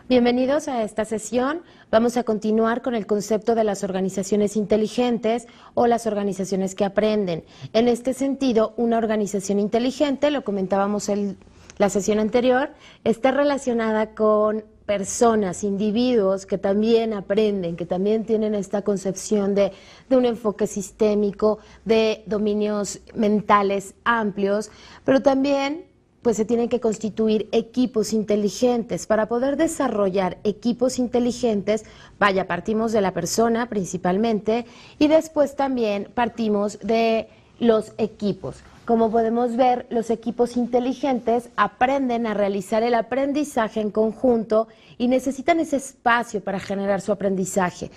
Bienvenidos a esta sesión. Vamos a continuar con el concepto de las organizaciones inteligentes o las organizaciones que aprenden. En este sentido, una organización inteligente, lo comentábamos en la sesión anterior, está relacionada con personas, individuos que también aprenden, que también tienen esta concepción de un enfoque sistémico, de dominios mentales amplios, pero también pues se tienen que constituir equipos inteligentes. Para poder desarrollar equipos inteligentes, partimos de la persona principalmente y después también partimos de los equipos. Como podemos ver, los equipos inteligentes aprenden a realizar el aprendizaje en conjunto y necesitan ese espacio para generar su aprendizaje.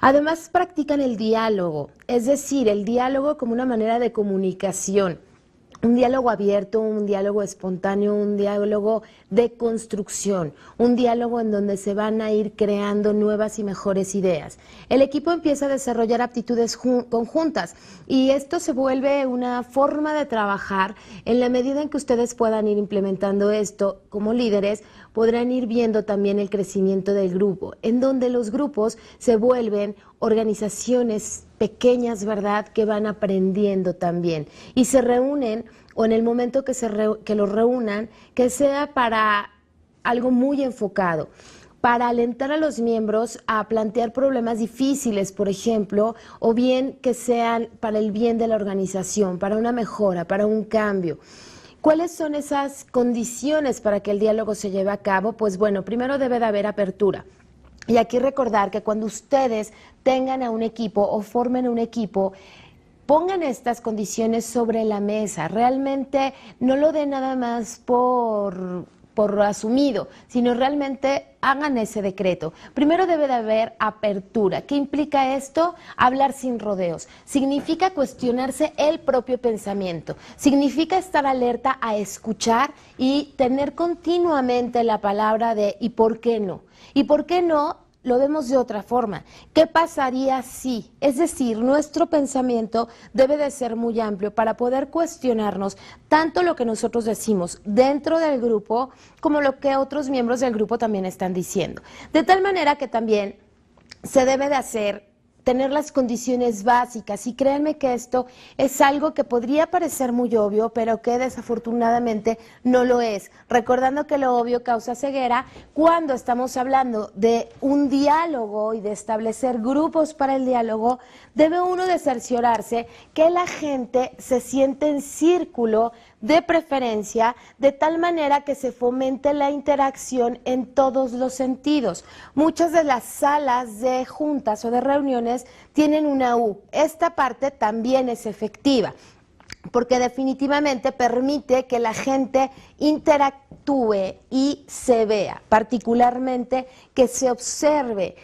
Además, practican el diálogo, es decir, el diálogo como una manera de comunicación. Un diálogo abierto, un diálogo espontáneo, un diálogo de construcción, un diálogo en donde se van a ir creando nuevas y mejores ideas. El equipo empieza a desarrollar aptitudes conjuntas y esto se vuelve una forma de trabajar. En la medida en que ustedes puedan ir implementando esto como líderes, podrán ir viendo también el crecimiento del grupo, en donde los grupos se vuelven organizaciones pequeñas, ¿verdad?, que van aprendiendo también y se reúnen, o en el momento que los reúnan, que sea para algo muy enfocado, para alentar a los miembros a plantear problemas difíciles, por ejemplo, o bien que sean para el bien de la organización, para una mejora, para un cambio. ¿Cuáles son esas condiciones para que el diálogo se lleve a cabo? Pues bueno, primero debe de haber apertura. Y aquí recordar que cuando ustedes tengan a un equipo o formen un equipo, pongan estas condiciones sobre la mesa. Realmente no lo den nada más por asumido, sino realmente hagan ese decreto. Primero debe de haber apertura. ¿Qué implica esto? Hablar sin rodeos. Significa cuestionarse el propio pensamiento. Significa estar alerta a escuchar y tener continuamente la palabra de ¿y por qué no? ¿Y por qué no? Lo vemos de otra forma. ¿Qué pasaría si? Es decir, nuestro pensamiento debe de ser muy amplio para poder cuestionarnos tanto lo que nosotros decimos dentro del grupo como lo que otros miembros del grupo también están diciendo. De tal manera que también se debe de tener las condiciones básicas, y créanme que esto es algo que podría parecer muy obvio, pero que desafortunadamente no lo es. Recordando que lo obvio causa ceguera, cuando estamos hablando de un diálogo y de establecer grupos para el diálogo, debe uno de cerciorarse que la gente se siente en círculo de preferencia, de tal manera que se fomente la interacción en todos los sentidos. Muchas de las salas de juntas o de reuniones tienen una U. Esta parte también es efectiva, porque definitivamente permite que la gente interactúe y se vea, particularmente que se observe.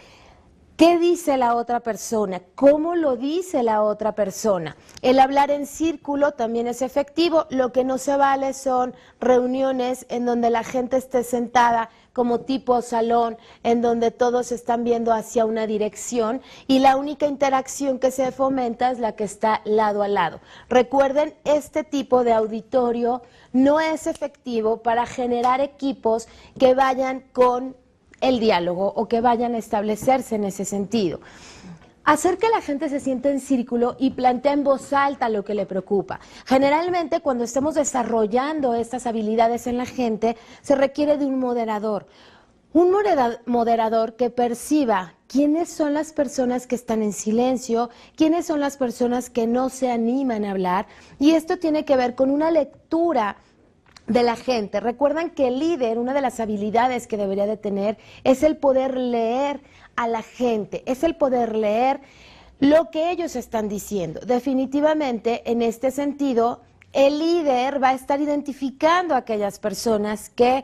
¿Qué dice la otra persona? ¿Cómo lo dice la otra persona? El hablar en círculo también es efectivo. Lo que no se vale son reuniones en donde la gente esté sentada como tipo salón, en donde todos están viendo hacia una dirección y la única interacción que se fomenta es la que está lado a lado. Recuerden, este tipo de auditorio no es efectivo para generar equipos que vayan con el diálogo o que vayan a establecerse en ese sentido. Hacer que la gente se sienta en círculo y plantea en voz alta lo que le preocupa. Generalmente, cuando estemos desarrollando estas habilidades en la gente, se requiere de un moderador. Un moderador que perciba quiénes son las personas que están en silencio, quiénes son las personas que no se animan a hablar, y esto tiene que ver con una lectura de la gente. Recuerdan que el líder, una de las habilidades que debería de tener es el poder leer a la gente, es el poder leer lo que ellos están diciendo. Definitivamente, en este sentido, el líder va a estar identificando a aquellas personas que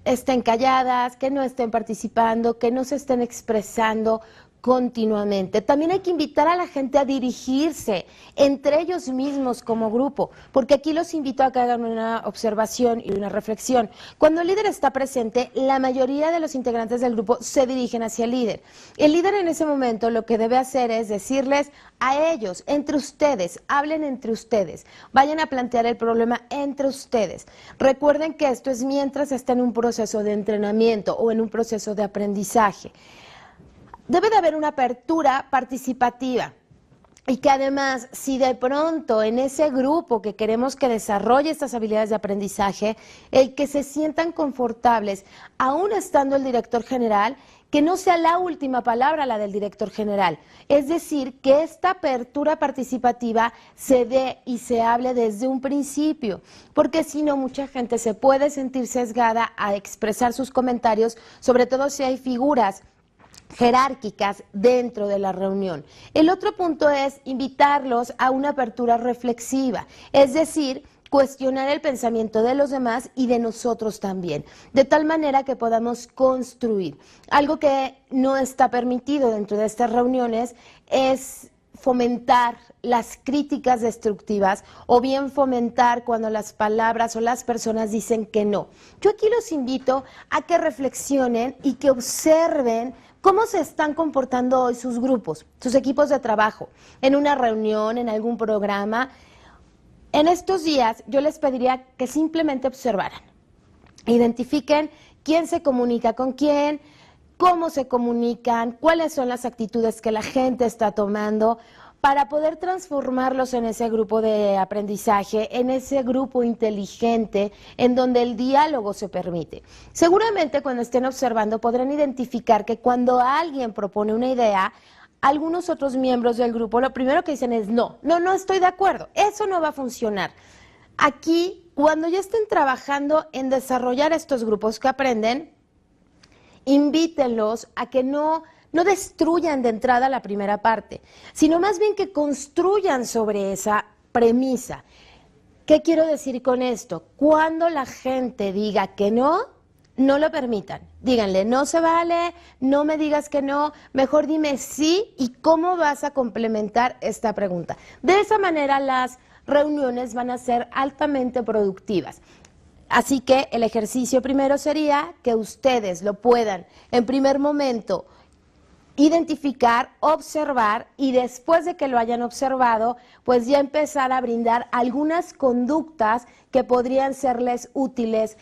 estén calladas, que no estén participando, que no se estén expresando continuamente. También hay que invitar a la gente a dirigirse entre ellos mismos como grupo, porque aquí los invito a que hagan una observación y una reflexión. Cuando el líder está presente, la mayoría de los integrantes del grupo se dirigen hacia el líder. El líder en ese momento lo que debe hacer es decirles a ellos, entre ustedes, hablen entre ustedes, vayan a plantear el problema entre ustedes. Recuerden que esto es mientras está en un proceso de entrenamiento o en un proceso de aprendizaje. Debe de haber una apertura participativa y que además, si de pronto en ese grupo que queremos que desarrolle estas habilidades de aprendizaje, el que se sientan confortables, aún estando el director general, que no sea la última palabra la del director general. Es decir, que esta apertura participativa se dé y se hable desde un principio, porque si no, mucha gente se puede sentir sesgada a expresar sus comentarios, sobre todo si hay figuras jerárquicas dentro de la reunión. El otro punto es invitarlos a una apertura reflexiva, es decir, cuestionar el pensamiento de los demás y de nosotros también, de tal manera que podamos construir. Algo que no está permitido dentro de estas reuniones es fomentar las críticas destructivas o bien fomentar cuando las palabras o las personas dicen que no. Yo aquí los invito a que reflexionen y que observen cómo se están comportando hoy sus grupos, sus equipos de trabajo, en una reunión, en algún programa. En estos días yo les pediría que simplemente observaran, identifiquen quién se comunica con quién, cómo se comunican, cuáles son las actitudes que la gente está tomando, para poder transformarlos en ese grupo de aprendizaje, en ese grupo inteligente, en donde el diálogo se permite. Seguramente cuando estén observando podrán identificar que cuando alguien propone una idea, algunos otros miembros del grupo lo primero que dicen es no estoy de acuerdo, eso no va a funcionar. Aquí, cuando ya estén trabajando en desarrollar estos grupos que aprenden, invítenlos a que no destruyan de entrada la primera parte, sino más bien que construyan sobre esa premisa. ¿Qué quiero decir con esto? Cuando la gente diga que no lo permitan. Díganle, no se vale, no me digas que no, mejor dime sí y cómo vas a complementar esta pregunta. De esa manera las reuniones van a ser altamente productivas. Así que el ejercicio primero sería que ustedes lo puedan, en primer momento, identificar, observar y después de que lo hayan observado, pues ya empezar a brindar algunas conductas que podrían serles útiles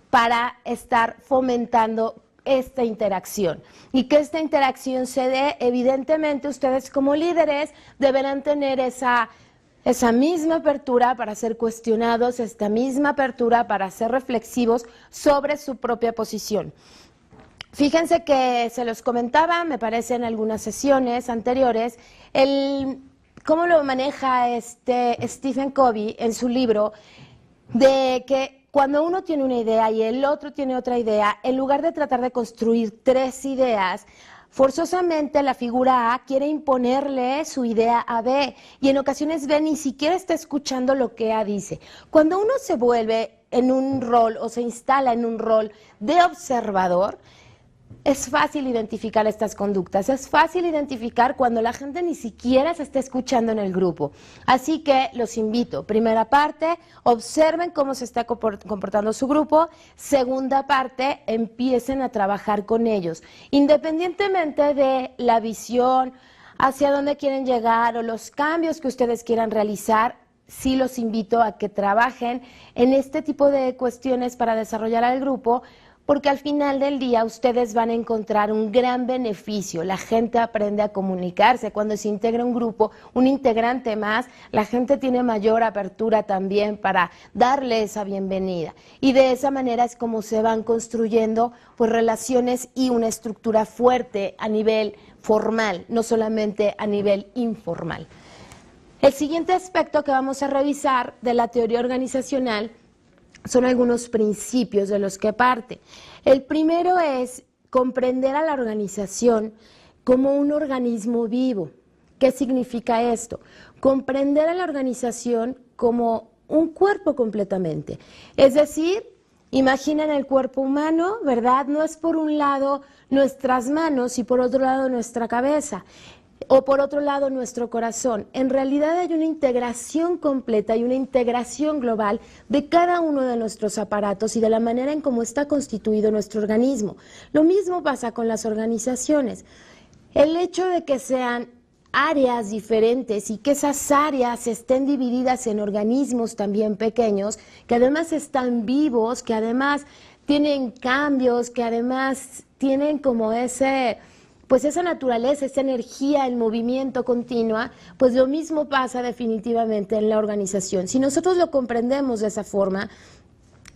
para estar fomentando esta interacción. Y que esta interacción se dé, evidentemente ustedes como líderes deberán tener esa misma apertura para ser cuestionados, esta misma apertura para ser reflexivos sobre su propia posición. Fíjense que se los comentaba, me parece en algunas sesiones anteriores, cómo lo maneja Stephen Covey en su libro, de que cuando uno tiene una idea y el otro tiene otra idea, en lugar de tratar de construir tres ideas, forzosamente la figura A quiere imponerle su idea a B y en ocasiones B ni siquiera está escuchando lo que A dice. Cuando uno se vuelve en un rol o se instala en un rol de observador, es fácil identificar estas conductas, es fácil identificar cuando la gente ni siquiera se está escuchando en el grupo. Así que los invito, primera parte, observen cómo se está comportando su grupo, segunda parte, empiecen a trabajar con ellos, independientemente de la visión, hacia dónde quieren llegar o los cambios que ustedes quieran realizar. Sí los invito a que trabajen en este tipo de cuestiones para desarrollar al grupo, porque al final del día ustedes van a encontrar un gran beneficio. La gente aprende a comunicarse. Cuando se integra un grupo, un integrante más, la gente tiene mayor apertura también para darle esa bienvenida. Y de esa manera es como se van construyendo pues, relaciones y una estructura fuerte a nivel formal, no solamente a nivel informal. El siguiente aspecto que vamos a revisar de la teoría organizacional son algunos principios de los que parte. El primero es comprender a la organización como un organismo vivo. ¿Qué significa esto? Comprender a la organización como un cuerpo completamente. Es decir, Imaginen el cuerpo humano, ¿verdad? No es por un lado nuestras manos y por otro lado nuestra cabeza, o por otro lado nuestro corazón. En realidad hay una integración completa y una integración global de cada uno de nuestros aparatos y de la manera en cómo está constituido nuestro organismo. Lo mismo pasa con las organizaciones. El hecho de que sean áreas diferentes y que esas áreas estén divididas en organismos también pequeños, que además están vivos, que además tienen cambios, que además tienen como pues esa naturaleza, esa energía en movimiento continua, pues lo mismo pasa definitivamente en la organización. Si nosotros lo comprendemos de esa forma,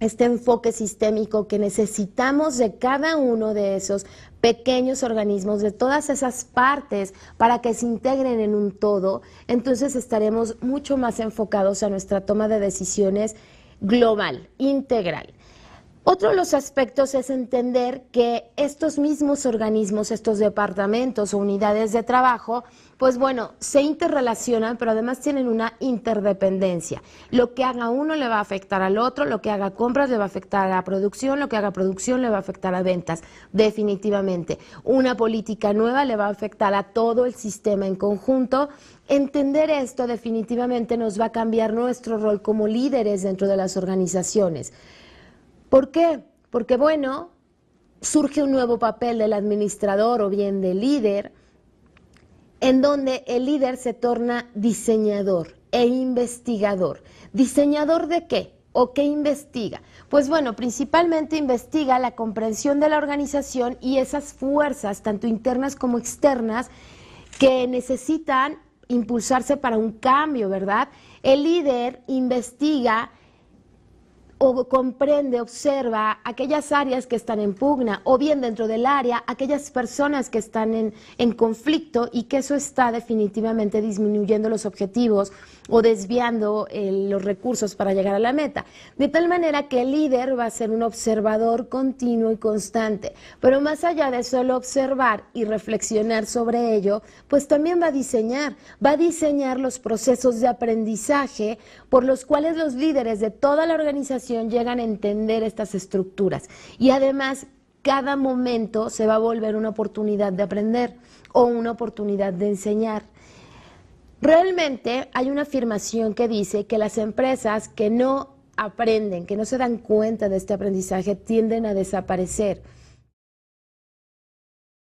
este enfoque sistémico que necesitamos de cada uno de esos pequeños organismos, de todas esas partes para que se integren en un todo, entonces estaremos mucho más enfocados a nuestra toma de decisiones global, integral. Otro de los aspectos es entender que estos mismos organismos, estos departamentos o unidades de trabajo, pues bueno, se interrelacionan, pero además tienen una interdependencia. Lo que haga uno le va a afectar al otro, lo que haga compras le va a afectar a la producción, lo que haga producción le va a afectar a ventas, definitivamente. Una política nueva le va a afectar a todo el sistema en conjunto. Entender esto definitivamente nos va a cambiar nuestro rol como líderes dentro de las organizaciones. ¿Por qué? Porque, bueno, surge un nuevo papel del administrador o bien del líder, en donde el líder se torna diseñador e investigador. ¿Diseñador de qué? ¿O qué investiga? Pues bueno, principalmente investiga la comprensión de la organización y esas fuerzas, tanto internas como externas, que necesitan impulsarse para un cambio, ¿verdad? El líder investiga o comprende, observa aquellas áreas que están en pugna, o bien dentro del área, aquellas personas que están en conflicto y que eso está definitivamente disminuyendo los objetivos o desviando los recursos para llegar a la meta. De tal manera que el líder va a ser un observador continuo y constante, pero más allá de solo observar y reflexionar sobre ello, pues también va a diseñar los procesos de aprendizaje por los cuales los líderes de toda la organización llegan a entender estas estructuras. Y además, cada momento se va a volver una oportunidad de aprender o una oportunidad de enseñar. Realmente hay una afirmación que dice que las empresas que no aprenden, que no se dan cuenta de este aprendizaje, tienden a desaparecer.